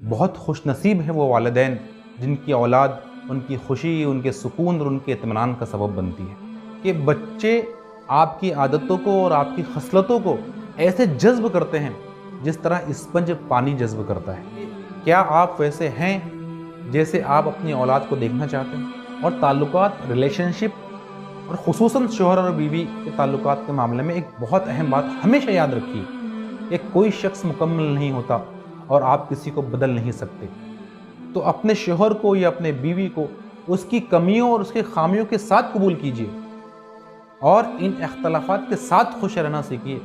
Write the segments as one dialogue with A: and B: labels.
A: बहुत खुशनसीब है वो वालिदैन जिनकी औलाद उनकी खुशी, उनके सुकून और उनके इत्मीनान का सबब बनती है। कि बच्चे आपकी आदतों को और आपकी खसलतों को ऐसे जज्ब करते हैं जिस तरह स्पंज पानी जज्ब करता है। क्या आप वैसे हैं जैसे आप अपनी औलाद को देखना चाहते हैं? और ताल्लुकात, रिलेशनशिप और खुसूसन शोहर और बीवी के ताल्लुकात के मामले में एक बहुत अहम बात हमेशा याद रखिए कि कोई शख्स मुकम्मल नहीं होता और आप किसी को बदल नहीं सकते। तो अपने शोहर को या अपने बीवी को उसकी कमियों और उसके खामियों के साथ कबूल कीजिए और इन इख्तलाफात के साथ खुश रहना सीखिए,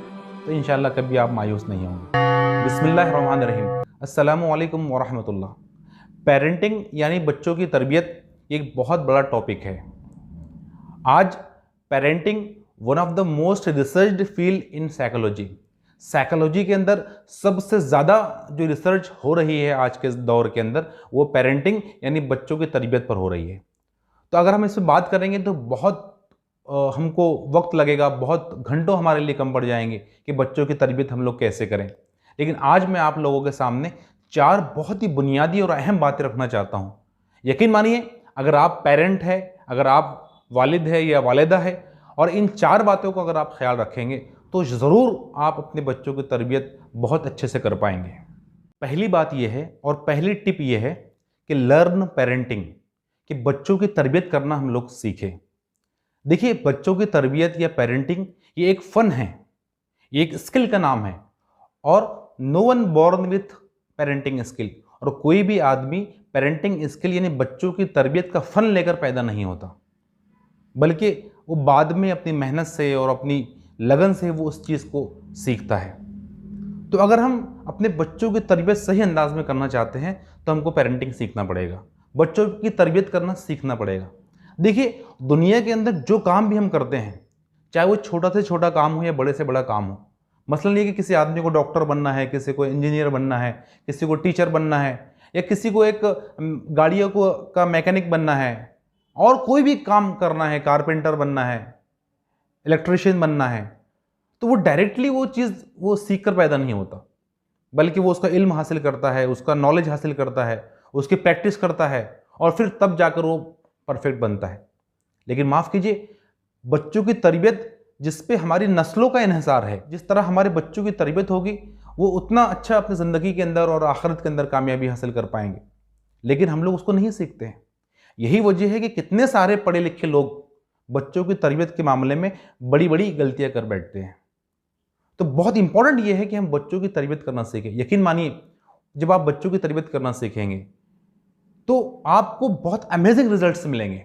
A: तो इंशाअल्लाह कभी आप मायूस नहीं होंगे। बिस्मिल्लाहिर्रहमानिर्रहीम। अस्सलामु अलैकुम वरहमतुल्लाह। पेरेंटिंग यानी बच्चों की तरबियत एक बहुत बड़ा टॉपिक है। आज parenting one of the most researched field in psychology के अंदर सबसे ज़्यादा जो रिसर्च हो रही है आज के दौर के अंदर, वो पेरेंटिंग यानी बच्चों की तरबियत पर हो रही है। तो अगर हम इस पर बात करेंगे तो बहुत हमको वक्त लगेगा, बहुत घंटों हमारे लिए कम पड़ जाएंगे कि बच्चों की तरबियत हम लोग कैसे करें। लेकिन आज मैं आप लोगों के सामने चार बहुत ही बुनियादी और अहम बातें रखना चाहता हूँ। यकीन मानिए, अगर आप पेरेंट है, अगर आप वालिद है या वालिदा है, और इन चार बातों को अगर आप ख्याल रखेंगे तो ज़रूर आप अपने बच्चों की तरबियत बहुत अच्छे से कर पाएंगे। पहली बात यह है और पहली टिप यह है कि लर्न पेरेंटिंग, कि बच्चों की तरबियत करना हम लोग सीखें। देखिए, बच्चों की तरबियत या पेरेंटिंग ये एक फ़न है, ये एक स्किल का नाम है। और no one born with parenting skill, और कोई भी आदमी पेरेंटिंग स्किल यानी बच्चों की तरबियत का फ़न लेकर पैदा नहीं होता, बल्कि वो बाद में अपनी मेहनत से और अपनी लगन से वो उस चीज़ को सीखता है। तो अगर हम अपने बच्चों की तरबियत सही अंदाज में करना चाहते हैं तो हमको पेरेंटिंग सीखना पड़ेगा, बच्चों की तरबियत करना सीखना पड़ेगा। देखिए, दुनिया के अंदर जो काम भी हम करते हैं, चाहे वो छोटा से छोटा काम हो या बड़े से बड़ा काम हो, मसलन ये कि किसी आदमी को डॉक्टर बनना है, किसी को इंजीनियर बनना है, किसी को टीचर बनना है, या किसी को एक गाड़ियों को का मैकेनिक बनना है, और कोई भी काम करना है, कारपेंटर बनना है, इलेक्ट्रिशियन बनना है, तो वो डायरेक्टली वो चीज़ वो सीख कर पैदा नहीं होता, बल्कि वो उसका इल्म हासिल करता है, उसका नॉलेज हासिल करता है, उसकी प्रैक्टिस करता है, और फिर तब जाकर वो परफेक्ट बनता है। लेकिन माफ़ कीजिए, बच्चों की तरबियत जिस पे हमारी नस्लों का इन्हिसार है, जिस तरह हमारे बच्चों की तरबियत होगी वो उतना अच्छा अपनी ज़िंदगी के अंदर और आखिरत के अंदर कामयाबी हासिल कर पाएंगे। लेकिन हम लोग उसको नहीं सीखते हैं। यही वजह है कि कितने सारे पढ़े लिखे लोग बच्चों की तरबियत के मामले में बड़ी बड़ी गलतियां कर बैठते हैं। तो बहुत इंपॉर्टेंट ये है कि हम बच्चों की तरबियत करना सीखें। यकीन मानिए, जब आप बच्चों की तरबियत करना सीखेंगे तो आपको बहुत अमेजिंग रिजल्ट्स मिलेंगे।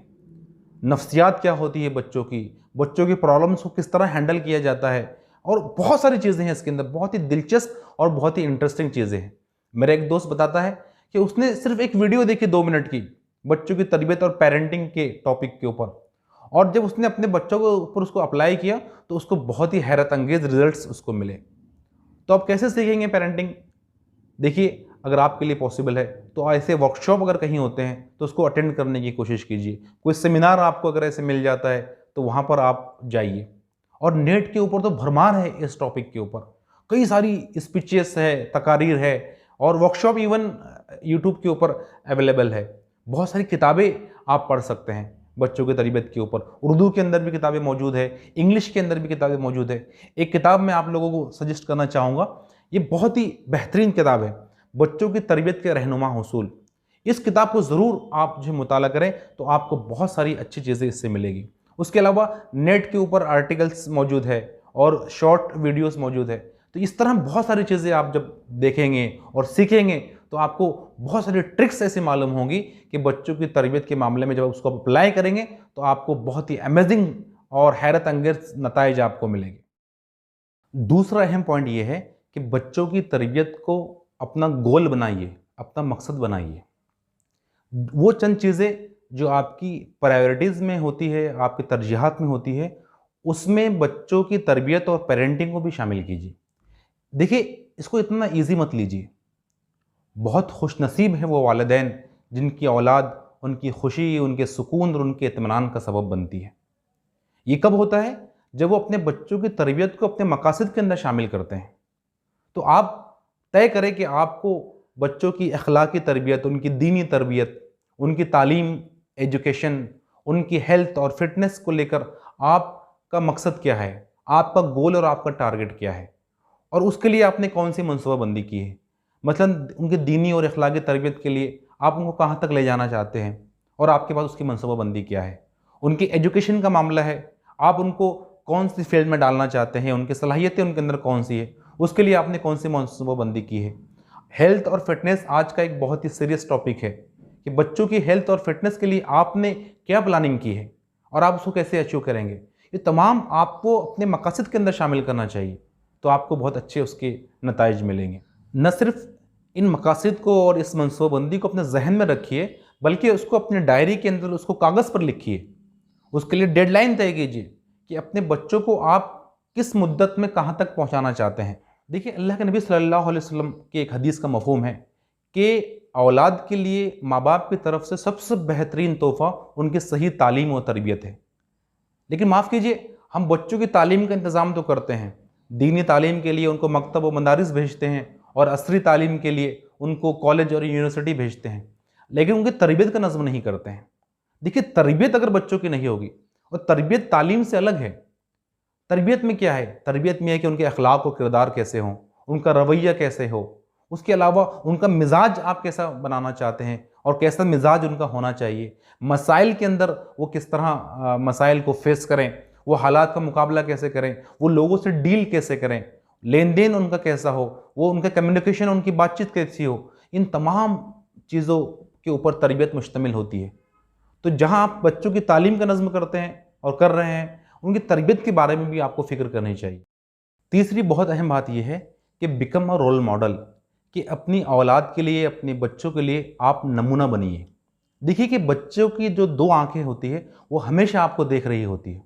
A: नफ्सियात क्या होती है बच्चों की प्रॉब्लम्स को किस तरह हैंडल किया जाता है, और बहुत सारी चीज़ें हैं इसके अंदर, बहुत ही दिलचस्प और बहुत ही इंटरेस्टिंग चीज़ें हैं। मेरा एक दोस्त बताता है कि उसने सिर्फ एक वीडियो देखी 2 मिनट की बच्चों की तरबियत और पेरेंटिंग के टॉपिक के ऊपर, और जब उसने अपने बच्चों के ऊपर उसको अप्लाई किया तो उसको बहुत ही हैरत अंगेज रिजल्ट्स उसको मिले। तो आप कैसे सीखेंगे पेरेंटिंग? देखिए, अगर आपके लिए पॉसिबल है तो ऐसे वर्कशॉप अगर कहीं होते हैं तो उसको अटेंड करने की कोशिश कीजिए। कोई सेमिनार आपको अगर ऐसे मिल जाता है तो वहाँ पर आप जाइए। और नेट के ऊपर तो भरमार है इस टॉपिक के ऊपर, कई सारी स्पीचेस है, तकारीर है, और वर्कशॉप इवन यूट्यूब के ऊपर अवेलेबल है। बहुत सारी किताबें आप पढ़ सकते हैं बच्चों की तरबियत के ऊपर। उर्दू के अंदर भी किताबें मौजूद है, इंग्लिश के अंदर भी किताबें मौजूद है। एक किताब मैं आप लोगों को सजेस्ट करना चाहूँगा, ये बहुत ही बेहतरीन किताब है, बच्चों की तरबियत के रहनुमा हुसूल। इस किताब को ज़रूर आप जो मुताला करें तो आपको बहुत सारी अच्छी चीज़ें इससे मिलेगी। उसके अलावा नेट के ऊपर आर्टिकल्स मौजूद है और शॉर्ट वीडियोस मौजूद है। तो इस तरह बहुत सारी चीज़ें आप जब देखेंगे और सीखेंगे तो आपको बहुत सारी ट्रिक्स ऐसी मालूम होंगी कि बच्चों की तरबियत के मामले में जब उसको अप्लाई करेंगे तो आपको बहुत ही अमेजिंग और हैरत अंगेज नताइज आपको मिलेंगे। दूसरा अहम पॉइंट ये है कि बच्चों की तरबियत को अपना गोल बनाइए, अपना मकसद बनाइए। वो चंद चीज़ें जो आपकी प्रायोरिटीज़ में होती है, आपकी तरजीहात में होती है, उसमें बच्चों की तरबियत और पेरेंटिंग को भी शामिल कीजिए। देखिए, इसको इतना ईजी मत लीजिए। बहुत खुशनसीब है वो वालिदैन जिनकी औलाद उनकी खुशी, उनके सुकून और उनके इत्मीनान का सबब बनती है। ये कब होता है? जब वो अपने बच्चों की तरबियत को अपने मकासद के अंदर शामिल करते हैं। तो आप तय करें कि आपको बच्चों की अखलाकी तरबियत, उनकी दीनी तरबियत, उनकी तालीम, एजुकेशन, उनकी हेल्थ और फिटनेस को लेकर आपका मकसद क्या है, आपका गोल और आपका टारगेट क्या है, और उसके लिए आपने कौन सी मनसूबाबंदी की है। मतलब उनकी दीनी और अखलाकी तरबियत के लिए आप उनको कहाँ तक ले जाना चाहते हैं और आपके पास उसकी मनसूबाबंदी क्या है। उनकी एजुकेशन का मामला है, आप उनको कौन सी फील्ड में डालना चाहते हैं, उनकी सलाहियतें उनके अंदर कौन सी है, उसके लिए आपने कौन सी मनसूबाबंदी की है। हेल्थ और फिटनेस आज का एक बहुत ही सीरियस टॉपिक है कि बच्चों की हेल्थ और फिटनेस के लिए आपने क्या प्लानिंग की है और आप उसको कैसे अचीव करेंगे। ये तमाम आपको अपने मकासद के अंदर शामिल करना चाहिए, तो आपको बहुत अच्छे उसके नताइज मिलेंगे। न सिर्फ इन मकासद को और इस मनसूबाबंदी को अपने जहन में रखिए, बल्कि उसको अपने डायरी के अंदर उसको कागज़ पर लिखिए। उसके लिए डेडलाइन तय कीजिए कि अपने बच्चों को आप किस मुद्दत में कहाँ तक पहुँचाना चाहते हैं। देखिए, अल्लाह के नबी सल्लल्लाहु अलैहि वसल्लम की एक हदीस का मफ़हूम है कि औलाद के लिए माँ बाप की तरफ से सबसे बेहतरीन तोहफ़ा उनकी सही तालीम और तरबियत है। लेकिन माफ़ कीजिए, हम बच्चों की तालीम का इंतज़ाम तो करते हैं, दीनी तालीम के लिए उनको मकतब व मदारिस भेजते हैं और असरी तालीम के लिए उनको कॉलेज और यूनिवर्सिटी भेजते हैं, लेकिन उनकी तरबियत का नज़्म नहीं करते हैं। देखिए, तरबियत अगर बच्चों की नहीं होगी, और तरबियत तालीम से अलग है। तरबियत में क्या है? तरबियत में है कि उनके अखलाक और किरदार कैसे हों, उनका रवैया कैसे हो, उसके अलावा उनका मिजाज आप कैसा बनाना चाहते हैं और कैसा मिजाज उनका होना चाहिए। मसाइल के अंदर वो किस तरह मसाइल को फेस करें, वो हालात का मुकाबला कैसे करें, वो लोगों से डील कैसे करें, लेन देन उनका कैसा हो, वो उनका कम्युनिकेशन, उनकी बातचीत कैसी हो। इन तमाम चीज़ों के ऊपर तरबियत मुश्तमिल होती है। तो जहाँ आप बच्चों की तालीम का नज़्म करते हैं और कर रहे हैं, उनकी तरबियत के बारे में भी आपको फ़िक्र करनी चाहिए। तीसरी बहुत अहम बात यह है कि बिकम अ रोल मॉडल, कि अपनी औलाद के लिए, अपने बच्चों के लिए आप नमूना बनिए। देखिए कि बच्चों की जो दो आंखें होती है वो हमेशा आपको देख रही होती है।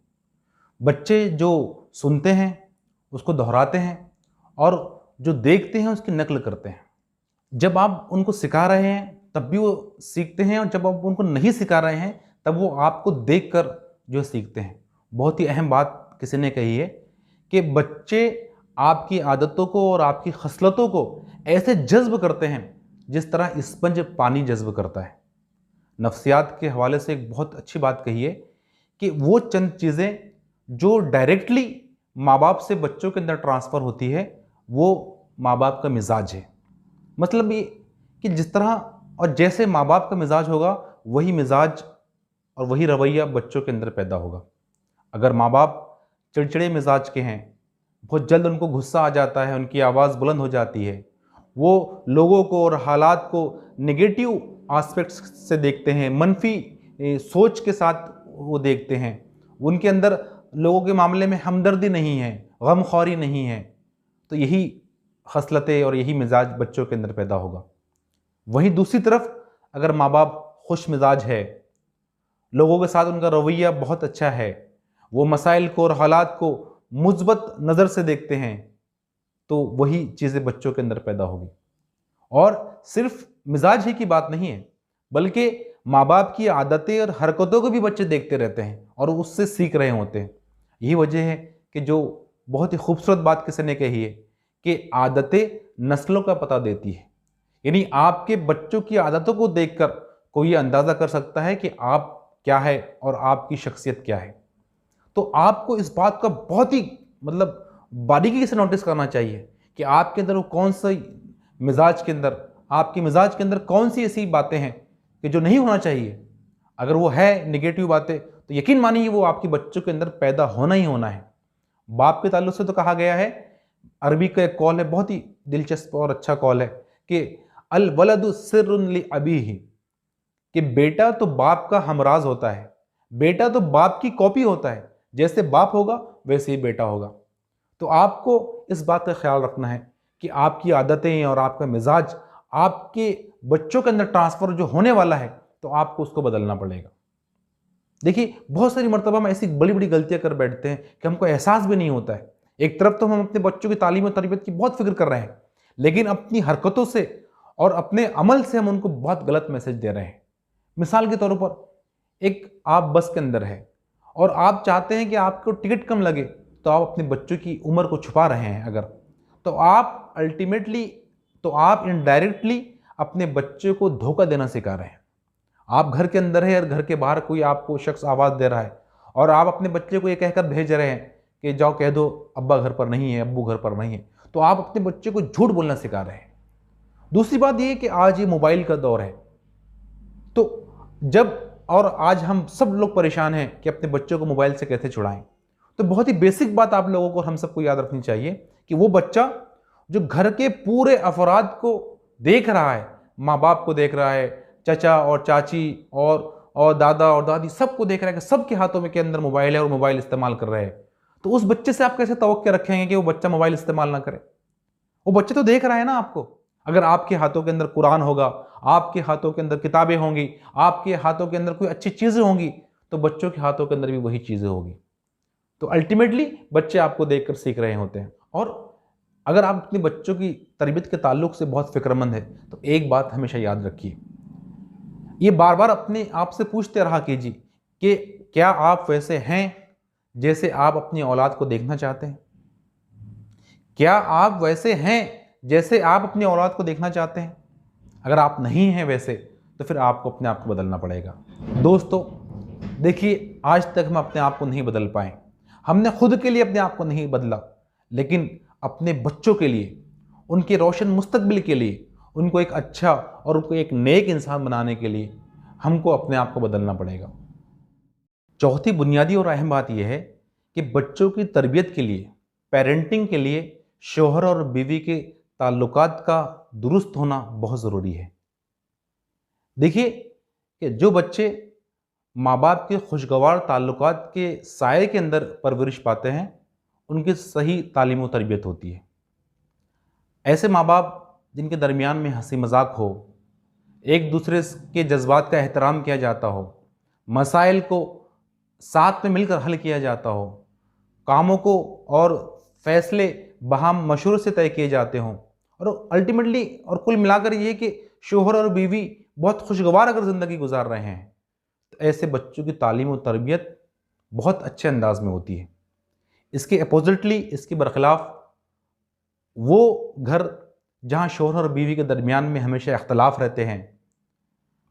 A: बच्चे जो सुनते हैं उसको दोहराते हैं, और जो देखते हैं उसकी नकल करते हैं। जब आप उनको सिखा रहे हैं तब भी वो सीखते हैं, और जब आप उनको नहीं सिखा रहे हैं तब वो आपको देखकर जो सीखते हैं। बहुत ही अहम बात किसी ने कही है कि बच्चे आपकी आदतों को और आपकी खसलतों को ऐसे जज्ब करते हैं जिस तरह स्पंज पानी जज्ब करता है। नफ्सियात के हवाले से एक बहुत अच्छी बात कही है कि वो चंद चीज़ें जो डायरेक्टली माँ बाप से बच्चों के अंदर ट्रांसफ़र होती है, वो माँ बाप का मिजाज है। मतलब ये कि जिस तरह और जैसे माँ बाप का मिजाज होगा, वही मिजाज और वही रवैया बच्चों के अंदर पैदा होगा। अगर माँ बाप चिड़चिड़े मिजाज के हैं, बहुत जल्द उनको गुस्सा आ जाता है, उनकी आवाज़ बुलंद हो जाती है, वो लोगों को और हालात को नेगेटिव एस्पेक्ट्स से देखते हैं, मनफी सोच के साथ वो देखते हैं, उनके अंदर लोगों के मामले में हमदर्दी नहीं है, गमख्वारी नहीं है, तो यही खसलतें और यही मिजाज बच्चों के अंदर पैदा होगा। वहीं दूसरी तरफ अगर माँ बाप खुश मिजाज है, लोगों के साथ उनका रवैया बहुत अच्छा है, वो मसाइल को और हालात को मुस्बत नज़र से देखते हैं, तो वही चीज़ें बच्चों के अंदर पैदा होगी। और सिर्फ मिजाज ही की बात नहीं है, बल्कि माँ बाप की आदतें और हरकतों को भी बच्चे देखते रहते हैं और उससे सीख रहे होते हैं। यही वजह है कि जो बहुत ही खूबसूरत बात किसी ने कही है कि आदतें नस्लों का पता देती है। यानी आपके बच्चों की आदतों को देखकर कोई ये अंदाज़ा कर सकता है कि आप क्या है और आपकी शख्सियत क्या है। तो आपको इस बात का बहुत ही मतलब बारीकी से नोटिस करना चाहिए कि आपके अंदर वो कौन सा मिजाज के अंदर, आपके मिजाज के अंदर कौन सी ऐसी बातें हैं कि जो नहीं होना चाहिए। अगर वो है नेगेटिव बातें, तो यकीन मानिए वो आपके बच्चों के अंदर पैदा होना ही होना है। बाप के ताल्लुक से तो कहा गया है, अरबी का एक कॉल है, बहुत ही दिलचस्प और अच्छा कॉल है कि अल वलदु सिर्रुन लि अबीही, कि बेटा तो बाप का हमराज होता है, बेटा तो बाप की कॉपी होता है, जैसे बाप होगा वैसे ही बेटा होगा। तो आपको इस बात का ख्याल रखना है कि आपकी आदतें और आपका मिजाज आपके बच्चों के अंदर ट्रांसफ़र जो होने वाला है, तो आपको उसको बदलना पड़ेगा। देखिए, बहुत सारी मरतबा हम ऐसी बड़ी बड़ी गलतियां कर बैठते हैं कि हमको एहसास भी नहीं होता है। एक तरफ तो हम अपने बच्चों की तालीम और तरबियत की बहुत फिक्र कर रहे हैं, लेकिन अपनी हरकतों से और अपने अमल से हम उनको बहुत गलत मैसेज दे रहे हैं। मिसाल के तौर पर, एक आप बस के अंदर है और आप चाहते हैं कि आपको टिकट कम लगे, तो आप अपने बच्चों की उम्र को छुपा रहे हैं अगर, तो आप अल्टीमेटली, तो आप इनडायरेक्टली अपने बच्चे को धोखा देना सिखा रहे हैं। आप घर के अंदर है और घर के बाहर कोई आपको शख्स आवाज़ दे रहा है और आप अपने बच्चे को ये कहकर भेज रहे हैं कि जाओ कह दो अब्बा घर पर नहीं है, अब्बू घर पर नहीं है, तो आप अपने बच्चे को झूठ बोलना सिखा रहे हैं। दूसरी बात ये कि आज ये मोबाइल का दौर है, तो जब और आज हम सब लोग परेशान हैं कि अपने बच्चों को मोबाइल से कैसे छुड़ाएं। तो बहुत ही बेसिक बात आप लोगों को हम सबको याद रखनी चाहिए कि वो बच्चा जो घर के पूरे अफराद को देख रहा है, माँ बाप को देख रहा है, चाचा और चाची और दादा और दादी सबको देख रहा है कि सबके हाथों में के अंदर मोबाइल है और मोबाइल इस्तेमाल कर रहे हैं, तो उस बच्चे से आप कैसे तवक्को रखेंगे कि वो बच्चा मोबाइल इस्तेमाल ना करे? वो बच्चा तो देख रहा है ना आपको। अगर आपके हाथों के अंदर कुरान होगा, आपके हाथों के अंदर किताबें होंगी, आपके हाथों के अंदर कोई अच्छी चीज़ें होंगी, तो बच्चों के हाथों के अंदर भी वही चीज़ें होगी। तो अल्टीमेटली बच्चे आपको देखकर सीख रहे होते हैं। और अगर आप अपने बच्चों की तरबियत के ताल्लुक से बहुत फिक्रमंद है, तो एक बात हमेशा याद रखिए, ये बार बार अपने आप से पूछते रहा कीजिए कि क्या आप वैसे हैं जैसे आप अपनी औलाद को देखना चाहते हैं? क्या आप वैसे हैं जैसे आप अपनी औलाद को देखना चाहते हैं? अगर आप नहीं हैं वैसे, तो फिर आपको अपने आप को बदलना पड़ेगा। दोस्तों देखिए, आज तक हम अपने आप को नहीं बदल पाए, हमने खुद के लिए अपने आप को नहीं बदला, लेकिन अपने बच्चों के लिए, उनके रोशन मुस्तकबिल के लिए, उनको एक अच्छा और उनको एक नेक इंसान बनाने के लिए हमको अपने आप को बदलना पड़ेगा। चौथी बुनियादी और अहम बात यह है कि बच्चों की तरबियत के लिए, पेरेंटिंग के लिए शौहर और बीवी के ताल्लुकात का दुरुस्त होना बहुत ज़रूरी है। देखिए कि जो बच्चे माँ बाप के खुशगवार ताल्लुकात के साए के अंदर परवरिश पाते हैं, उनकी सही तालीम व तरबियत होती है। ऐसे माँ बाप जिनके दरमियान में हंसी मजाक हो, एक दूसरे के जज्बात का एहतराम किया जाता हो, मसाइल को साथ में मिलकर हल किया जाता हो, कामों को और फैसले बहाम मशवरे से तय किए जाते हों, और अल्टीमेटली और कुल मिलाकर ये कि शौहर और बीवी बहुत खुशगवार अगर ज़िंदगी गुजार रहे हैं, तो ऐसे बच्चों की तालीम और तरबियत बहुत अच्छे अंदाज में होती है। इसके अपोजिटली, इसके बरखिलाफ़ वो घर जहाँ शौहर और बीवी के दरमियान में हमेशा इख्तलाफ रहते हैं,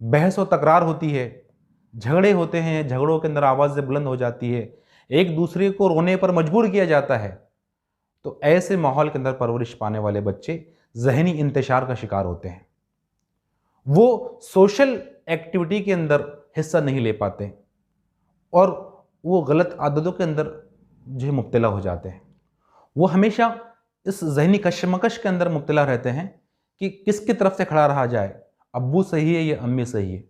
A: बहस व तकरार होती है, झगड़े होते हैं, झगड़ों के अंदर आवाज़ें बुलंद हो जाती है, एक दूसरे को रोने पर मजबूर किया जाता है, तो ऐसे माहौल के अंदर परवरिश पाने वाले बच्चे ज़हनी इंतशार का शिकार होते हैं। वो सोशल एक्टिविटी के अंदर हिस्सा नहीं ले पाते और वो गलत आदतों के अंदर जो है मुब्तला हो जाते हैं। वो हमेशा इस ज़हनी कशमकश के अंदर मुब्तला रहते हैं कि किसकी तरफ से खड़ा रहा जाए, अब्बू सही है या अम्मी सही है।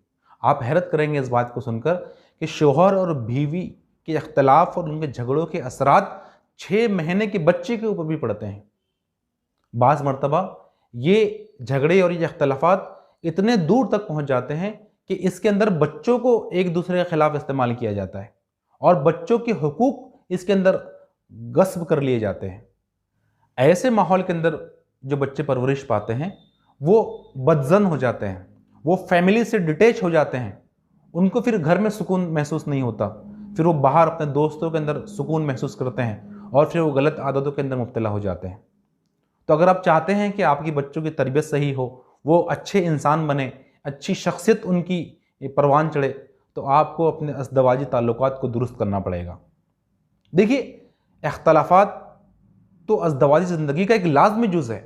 A: आप हैरत करेंगे इस बात को सुनकर कि शौहर और बीवी के इख्तलाफ और उनके झगड़ों के असरात 6 महीने के बच्चे के ऊपर भी पड़ते हैं। बाज़ मरतबा ये झगड़े और ये इख्तलाफात इतने दूर तक पहुंच जाते हैं कि इसके अंदर बच्चों को एक दूसरे के खिलाफ इस्तेमाल किया जाता है और बच्चों के हुकूक इसके अंदर गस्ब कर लिए जाते हैं। ऐसे माहौल के अंदर जो बच्चे परवरिश पाते हैं वो बदजन हो जाते हैं, वो फैमिली से डिटैच हो जाते हैं, उनको फिर घर में सुकून महसूस नहीं होता, फिर वो बाहर अपने दोस्तों के अंदर सुकून महसूस करते हैं और फिर वो गलत आदतों के अंदर मुब्तला हो जाते हैं। तो अगर आप चाहते हैं कि आपकी बच्चों की तरबियत सही हो, वो अच्छे इंसान बने, अच्छी शख्सियत उनकी परवान चढ़े, तो आपको अपने अज़दवाजी ताल्लुकात को दुरुस्त करना पड़ेगा। देखिए, इख्तलाफात तो अज़दवाजी ज़िंदगी का एक लाज़मी जुज़ है,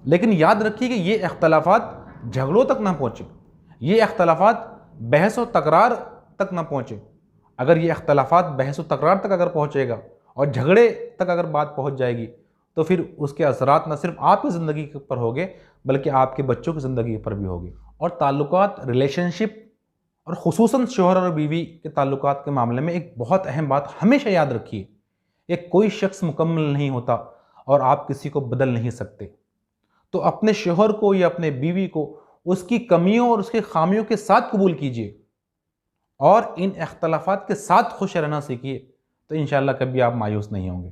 A: लेकिन याद रखिए कि ये इख्तलाफात झगड़ों तक ना पहुँचे, ये इख्तलाफात बहस और तकरार तक ना पहुँचे। अगर ये इख्तलाफात बहस और तकरार तक अगर पहुँचेगा और झगड़े तक अगर बात पहुँच जाएगी, तो फिर उसके असरात न सिर्फ आपकी ज़िंदगी पर होंगे बल्कि आपके बच्चों की ज़िंदगी पर भी होगी। और ताल्लुकात, रिलेशनशिप और ख़ुसूसन शौहर और बीवी के ताल्लुकात के मामले में एक बहुत अहम बात हमेशा याद रखिए, एक कोई शख्स मुकम्मल नहीं होता और आप किसी को बदल नहीं सकते। तो अपने शौहर को या अपने बीवी को उसकी कमियों और उसके खामियों के साथ कबूल कीजिए और इन इख्तलाफात के साथ खुश रहना सीखिए, तो इंशाअल्लाह कभी आप मायूस नहीं होंगे।